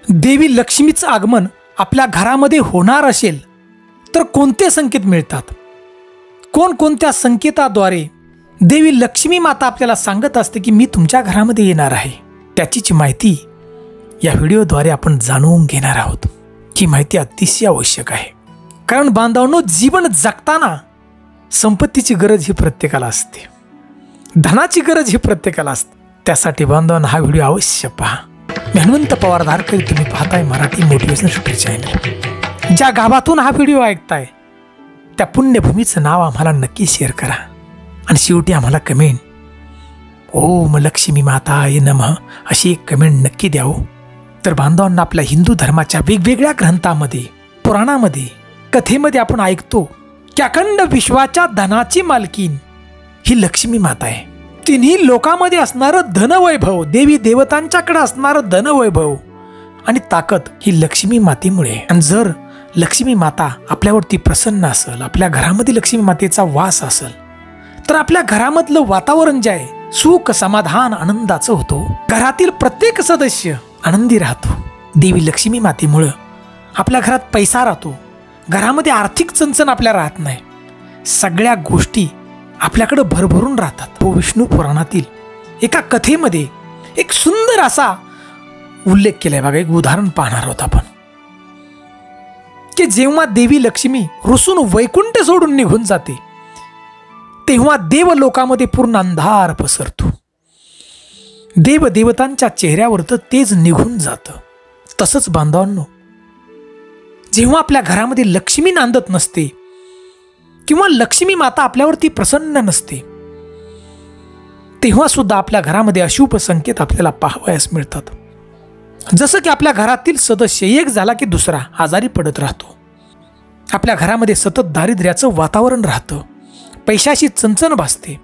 देवी लक्ष्मीचं आगमन आपल्या घरामध्ये होणार असेल तर कोणते संकेत मिळतात? कोणकोणत्या संकेताद्वारे देवी लक्ष्मी माता आपल्याला सांगत असते की मी तुमच्या घरामध्ये येणार आहे? त्याचीच माहिती या व्हिडिओद्वारे आपण जाणून घेणार आहोत. ही माहिती अतिशय आवश्यक आहे, कारण बांधवांनो, जीवन जगताना संपत्तीची गरज ही प्रत्येकाला असते, धनाची गरज ही प्रत्येकाला असते. त्यासाठी बांधवांना हा व्हिडिओ अवश्य पहा. हनुमंत पवार धारकर तुम्ही पाहताय मराठी मोटिवेशनल स्टोरी चॅनल. ज्या गावातून हा व्हिडिओ ऐकताय त्या पुण्यभूमीचं नाव आम्हाला नक्की शेअर करा आणि शेवटी आम्हाला कमेंट ओम लक्ष्मी माताय नमः अशी एक कमेंट नक्की द्यावं. तर बांधवांना, आपल्या हिंदू धर्माच्या वेगवेगळ्या ग्रंथामध्ये, पुराणामध्ये, कथेमध्ये आपण ऐकतो की अखंड विश्वाच्या धनाची मालकीन ही लक्ष्मी माता आहे. तिन्ही लोकांमध्ये असणारं धनवैभव, देवी देवतांच्याकडे असणारं धनवैभव आणि ताकद ही लक्ष्मी मातेमुळे. आणि जर लक्ष्मी माता आपल्यावरती प्रसन्न असेल, आपल्या घरामध्ये लक्ष्मी मातेचा वास असेल, तर आपल्या घरामधलं वातावरण जे आहे सुख, समाधान, आनंदाचं होतो. घरातील प्रत्येक सदस्य आनंदी राहतो. देवी लक्ष्मी मातेमुळं आपल्या घरात पैसा राहतो, घरामध्ये आर्थिक चणचण आपल्या राहत नाही, सगळ्या गोष्टी आपल्याकडे भरभरून राहतात. विष्णू पुराणातील एका कथेमध्ये एक सुंदर असा उल्लेख केलाय बघा. एक उदाहरण पाहणार आहोत आपण की जेव्हा देवी लक्ष्मी रुसून वैकुंठ सोडून निघून जाते तेव्हा देवलोकामध्ये पूर्ण अंधार पसरतो. देवदेवतांच्या चेहऱ्यावर तर तेज निघून जातं. तसंच बांधवांनो, जेव्हा आपल्या घरामध्ये लक्ष्मी नांदत नसते किंवा लक्ष्मी माता आपल्यावरती प्रसन्न नसते तेव्हा सुद्धा आपल्या घरामध्ये अशुभ संकेत आपल्याला पाहावयास मिळतात. जसं की आपल्या घरातील सदस्य एक झाला की दुसरा आजारी पडत राहतो, आपल्या घरामध्ये सतत दारिद्र्याचं वातावरण राहतं, पैशाची चणचण भासते.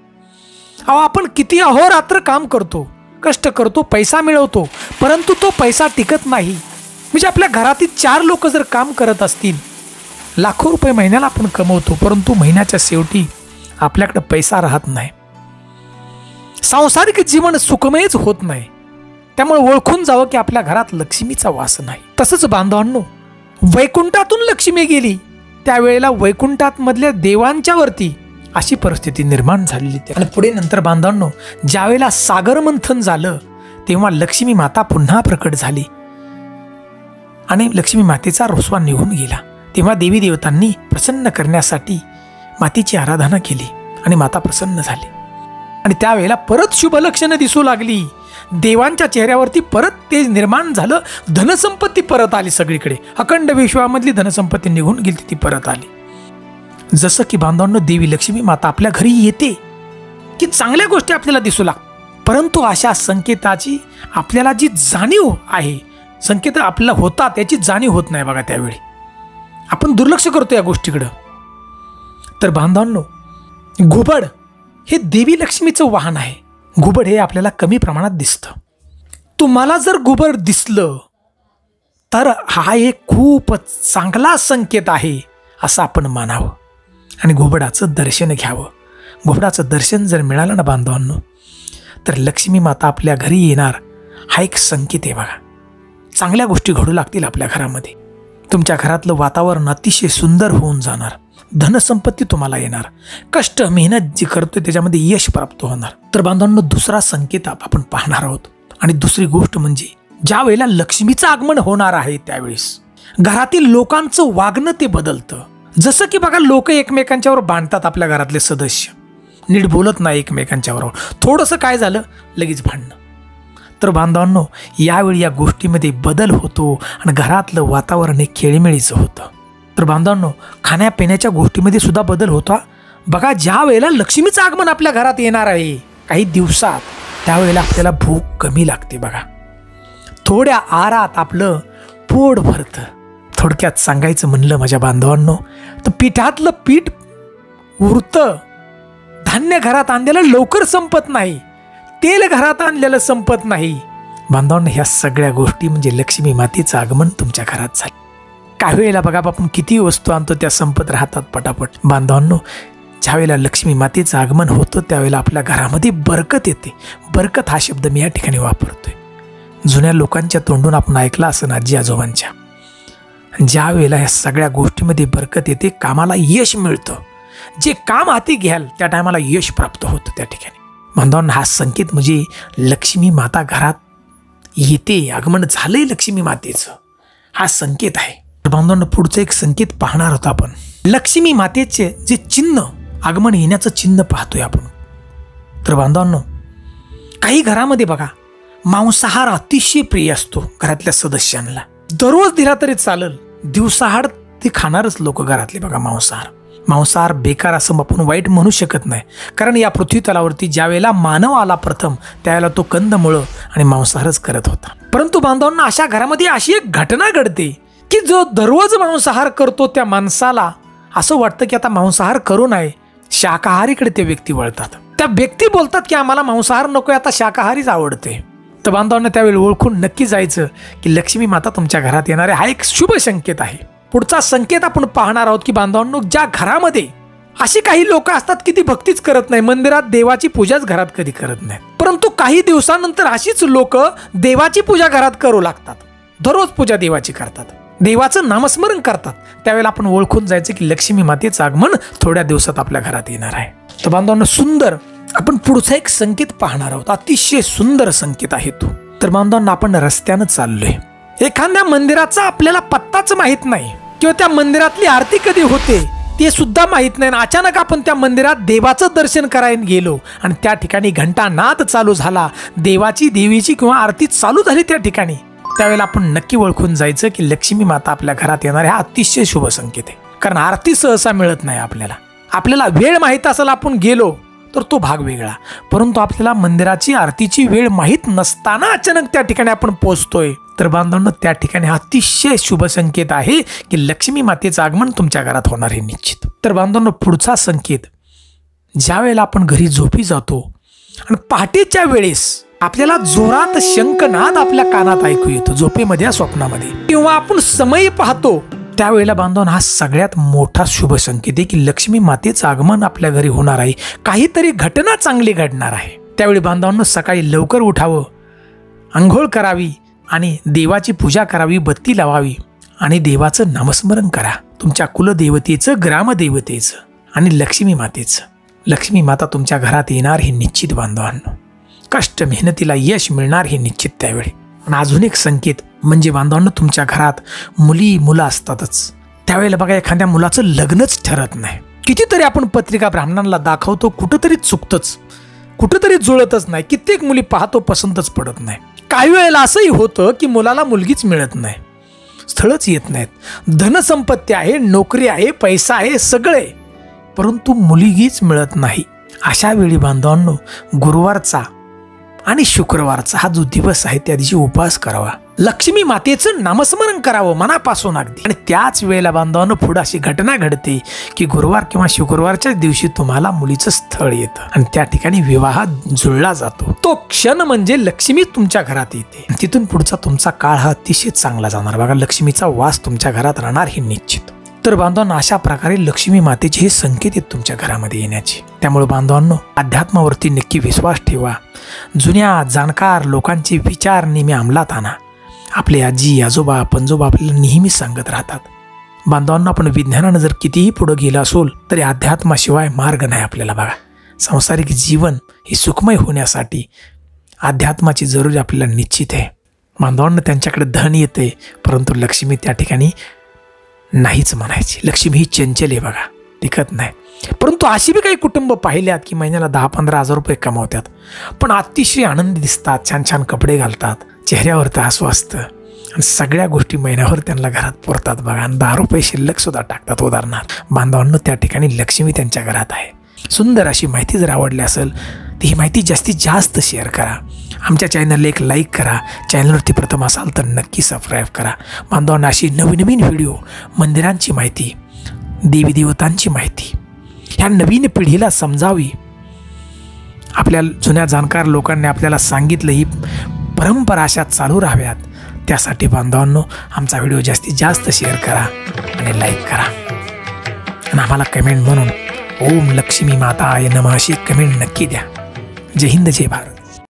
आपण किती अहोरात्र काम करतो, कष्ट करतो, पैसा मिळवतो, परंतु तो पैसा टिकत नाही. म्हणजे आपल्या घरातील 4 लोक जर काम करत असतील, लाखो रुपये महिन्याला आपण कमवतो, परंतु महिन्याच्या शेवटी आपल्याकडे पैसा राहत नाही, सांसारिक जीवन सुखमयच होत नाही. त्यामुळे ओळखून जावं की आपल्या घरात लक्ष्मीचा वास नाही. तसंच बांधवांनो, वैकुंठातून लक्ष्मी गेली त्यावेळेला वैकुंठात मधल्या देवांच्या वरती अशी परिस्थिती निर्माण झालेली. आणि पुढे नंतर बांधवांनो, ज्यावेळेला सागर मंथन झालं तेव्हा लक्ष्मी माता पुन्हा प्रकट झाली आणि लक्ष्मी मातेचा रुसवा निघून गेला. तेव्हा देवी देवतांनी प्रसन्न करण्यासाठी मातेची आराधना केली आणि माता प्रसन्न झाली. आणि त्यावेळेला परत शुभ लक्षणं दिसू लागली, देवांच्या चेहऱ्यावरती परत तेज निर्माण झालं, धनसंपत्ती परत आली सगळीकडे. अखंड विश्वामधली धनसंपत्ती निघून गेली, ती परत आली. जसं की बांधवांनो, देवी लक्ष्मी माता आपल्या घरी येते की चांगल्या गोष्टी आपल्याला दिसू लागतात, परंतु अशा संकेताची आपल्याला जी जाणीव आहे, संकेत आपल्याला होतात त्याची जाणीव होत नाही बघा. त्यावेळी आपण दुर्लक्ष करतो या गोष्टीकडं. तर बांधवांनो, घुबड हे देवी लक्ष्मीचं वाहन आहे. घुबड हे आपल्याला कमी प्रमाणात दिसतं. तुम्हाला जर घुबड दिसलं तर हा एक खूपच चांगला संकेत आहे असं आपण मानावं आणि घुबडाचं दर्शन घ्यावं. घुबडाचं दर्शन जर मिळालं ना बांधवांनो, तर लक्ष्मी माता आपल्या घरी येणार हा एक संकेत आहे बघा. चांगल्या गोष्टी घडू लागतील आपल्या घरामध्ये. तुमच्या घरातलं वातावरण अतिशय सुंदर होऊन जाणार, धनसंपत्ती तुम्हाला येणार, कष्ट मेहनत जी करतोय त्याच्यामध्ये यश प्राप्त होणार. तर बांधवांनो, दुसरा संकेत आपण पाहणार आहोत. आणि दुसरी गोष्ट म्हणजे ज्या वेळेला लक्ष्मीचं आगमन होणार आहे त्यावेळेस घरातील लोकांचं वागणं ते बदलतं. जसं की बघा, लोक एकमेकांच्यावर बांधतात, आपल्या घरातले सदस्य नीट बोलत नाही एकमेकांच्यावर, थोडंसं काय झालं लगेच भांडणं. तर बांधवांनो, यावेळी या गोष्टीमध्ये बदल होतो आणि घरातलं वातावरण हे खेळीमेळीचं होतं. तर बांधवांनो, खाण्यापिण्याच्या गोष्टीमध्ये सुद्धा बदल होता बघा. ज्या वेळेला लक्ष्मीचं आगमन आपल्या घरात येणार आहे काही दिवसात, त्यावेळेला आपल्याला भूक कमी लागते बघा. थोड्या आहारात आपलं पोट भरतं. थोडक्यात सांगायचं म्हणलं माझ्या बांधवांनो, तर पिठातलं पीठ उरतं, धान्य घरात आणलेलं लवकर संपत नाही, तेल घरात आणलेलं संपत नाही. बांधवांनो, ह्या सगळ्या गोष्टी म्हणजे लक्ष्मी मातेचं आगमन तुमच्या घरात झालं. काही वेळेला बघा, आपण किती वस्तू आणतो त्या संपत राहतात पटापट. बांधवांनो, ज्यावेळेला लक्ष्मी मातेचं आगमन होतं त्यावेळेला आपल्या घरामध्ये बरकत येते. बरकत हा शब्द मी या ठिकाणी वापरतोय. जुन्या लोकांच्या तोंडून आपण ऐकलं असं आजी आजोबांच्या, ज्या वेळेला ह्या सगळ्या गोष्टीमध्ये बरकत येते, कामाला यश मिळतं, जे काम हाती घ्याल त्या टायमाला यश प्राप्त होतं त्या ठिकाणी. बांधवांनो, हा संकेत म्हणजे लक्ष्मी माता घरात येते, आगमन झालंय लक्ष्मी मातेचं, हा संकेत आहे. बांधवांनो, पुढचं एक संकेत पाहणार होतो आपण. लक्ष्मी मातेचे जे चिन्ह, आगमन येण्याचं चिन्ह पाहतोय आपण. तर बांधवांनो, काही घरामध्ये बघा मांसाहार अतिशय प्रिय असतो घरातल्या सदस्यांना. दररोज दिला तरी चालेल, दिवसाआड ते खाणारच लोक घरातले बघा मांसाहार. मांसाहार बेकार असं आपण वाईट म्हणू शकत नाही, कारण या पृथ्वी तलावरती ज्या वेळेला मानव आला प्रथम, त्यावेळेला तो कंदमुळं आणि मांसाहारच करत होता. परंतु बांधवांना, अशा घरामध्ये अशी एक घटना घडते की जो दररोज मांसाहार करतो त्या माणसाला असं वाटतं की आता मांसाहार करू नये, शाकाहारीकडे ते व्यक्ती वळतात. त्या व्यक्ती बोलतात की आम्हाला मांसाहार नको, आता शाकाहारीच आवडते. तर बांधवांना त्यावेळी ओळखून नक्की जायचं की लक्ष्मी माता तुमच्या घरात येणार आहे, हा एक शुभ संकेत आहे. पुढचा संकेत आपण पाहणार आहोत की बांधवांनो, ज्या घरामध्ये अशी काही लोक असतात की ती भक्तीच करत नाही, मंदिरात देवाची पूजाच घरात कधी करत नाही, परंतु काही दिवसानंतर अशीच लोक देवाची पूजा घरात करू लागतात, दररोज पूजा देवाची करतात, देवाचं नामस्मरण करतात. त्यावेळेला आपण ओळखून जायचं की लक्ष्मी मातेचं आगमन थोड्या दिवसात आपल्या घरात येणार आहे. तर बांधवांनो, सुंदर आपण पुढचा एक संकेत पाहणार आहोत, अतिशय सुंदर संकेत आहे तो. तर बांधवांनो, आपण रस्त्यानं चाललोय, एखाद्या मंदिराचा आपल्याला पत्ताच माहित नाही किंवा त्या मंदिरातली आरती कधी होते ते सुद्धा माहित नाही, अचानक आपण त्या मंदिरात देवाचं दर्शन करायला गेलो आणि त्या ठिकाणी घंटानाद चालू झाला, देवाची देवीची किंवा आरती चालू झाली त्या ठिकाणी, त्यावेळेला आपण नक्की ओळखून जायचं की लक्ष्मी माता आपल्या घरात येणार, हा अतिशय शुभ संकेत आहे. कारण आरती सहसा मिळत नाही आपल्याला वेळ माहीत असेल आपण गेलो तर तो भाग वेगळा, परंतु आपल्याला मंदिराची आरतीची वेळ माहीत नसताना अचानक त्या ठिकाणी आपण पोहोचतोय, तर बांधवांनो त्या ठिकाणी अतिशय शुभ संकेत आहे की लक्ष्मी मातेचं आगमन तुमच्या घरात होणार आहे निश्चित. तर बांधवांनो, पुढचा संकेत, ज्या वेळेला आपण घरी झोपी जातो आणि पहाटेच्या वेळेस आपल्याला जोरात शंखनाद आपल्या कानात ऐकू येतो, झोपेमध्ये स्वप्नामध्ये, किंवा आपण समय पाहतो, त्यावेळेला बांधवांनो हा सगळ्यात मोठा शुभ संकेत आहे की लक्ष्मी मातेचं आगमन आपल्या घरी होणार आहे, काहीतरी घटना चांगली घडणार आहे. त्यावेळी बांधवांनो सकाळी लवकर उठावं, अंघोळ करावी आणि देवाची पूजा करावी, बत्ती लावावी आणि देवाचं नामस्मरण करा, तुमच्या कुलदेवतेचं, ग्रामदेवतेचं आणि लक्ष्मी मातेचं. लक्ष्मी माता तुमच्या घरात येणार हे निश्चित बांधवांनो, कष्ट मेहनतीला यश मिळणार हे निश्चित त्यावेळी. आणि अजून एक संकेत म्हणजे बांधवांनो, तुमच्या घरात मुलं असतातच, त्यावेळेला बघा एखाद्या मुलाचं लग्नच ठरत नाही, कितीतरी आपण पत्रिका ब्राह्मणांना दाखवतो, कुठंतरी चुकतच, कुठंतरी जुळतच नाही, कित्येक मुली पाहतो पसंतच पडत नाही. काही वेळेला असंही होतं की मुलाला मुलगीच मिळत नाही, स्थळच येत नाहीत, धनसंपत्ती आहे, नोकरी आहे, पैसा आहे, सगळे, परंतु मुलगीच मिळत नाही. अशा वेळी बांधवांनो गुरुवारचा आणि शुक्रवारचा हा जो दिवस आहे त्या दिवशी उपवास करावा, लक्ष्मी मातेचं नामस्मरण करावं मनापासून अगदी. आणि त्याच वेळेला बांधवांनो पुढे अशी घटना घडते की गुरुवार किंवा शुक्रवारच्या दिवशी तुम्हाला मुलीचं स्थळ येतं आणि त्या ठिकाणी विवाह जुळला जातो. तो क्षण म्हणजे लक्ष्मी तुमच्या घरात येते. तिथून पुढचा तुमचा काळ हा अतिशय चांगला जाणार बघा, लक्ष्मीचा वास तुमच्या घरात राहणार हे निश्चित. तर बांधवांनो अशा प्रकारे लक्ष्मी मातेचे हे संकेत आहेत तुमच्या घरामध्ये येण्याचे. त्यामुळे बांधवांनो अध्यात्मावरती नक्की विश्वास ठेवा, जुन्या जाणकार लोकांचे विचार नेहमी अंमलात आणा. आपले आजी आजोबा पणजोबा आपल्याला नेहमी सांगत राहतात. बांधवांनो आपण विज्ञानानं जर कितीही पुढे गेलं असेल तरी अध्यात्माशिवाय मार्ग नाही आपल्याला बघा. सांसारिक जीवन हे सुखमय होण्यासाठी अध्यात्माची जरुरी आपल्याला निश्चित आहे. बांधवांनो त्यांच्याकडे धन येते परंतु लक्ष्मी त्या ठिकाणी नाहीच म्हणायची. लक्ष्मी ही चंचल आहे बघा, टिकत नाही. परंतु अशी बी काही कुटुंब पाहिल्यात की महिन्याला 10-15 हजार रुपये कमावतात पण अतिशय आनंदी दिसतात, छान छान कपडे घालतात, चेहऱ्यावर तर हसू असतं आणि सगळ्या गोष्टी महिन्यावर त्यांना घरात पुरतात बघा आणि 10 रुपये शिल्लक सुद्धा टाकतात. उदाहरणार्थ बांधवांनो त्या ठिकाणी लक्ष्मी त्यांच्या घरात आहे. सुंदर अशी माहिती जर आवडली असेल तर ही माहिती जास्तीत जास्त शेअर करा. आमच्या चॅनलला एक लाईक करा. चॅनलवरती प्रथम असाल तर नक्की सबस्क्राईब करा. बांधवांना अशी नवीन व्हिडिओ, मंदिरांची माहिती, देवी देवतांची माहिती ह्या नवीन पिढीला समजावी. आपल्या जुन्या जाणकार लोकांनी आपल्याला सांगितलं ही परंपरा अशा चालू राहाव्यात त्यासाठी बांधवांनो आमचा व्हिडिओ जास्तीत जास्त शेअर करा आणि लाईक करा आणि आम्हाला कमेंट म्हणून ओम लक्ष्मी माताय नमः अशी कमेंट नक्की द्या. जय हिंद जय भारत.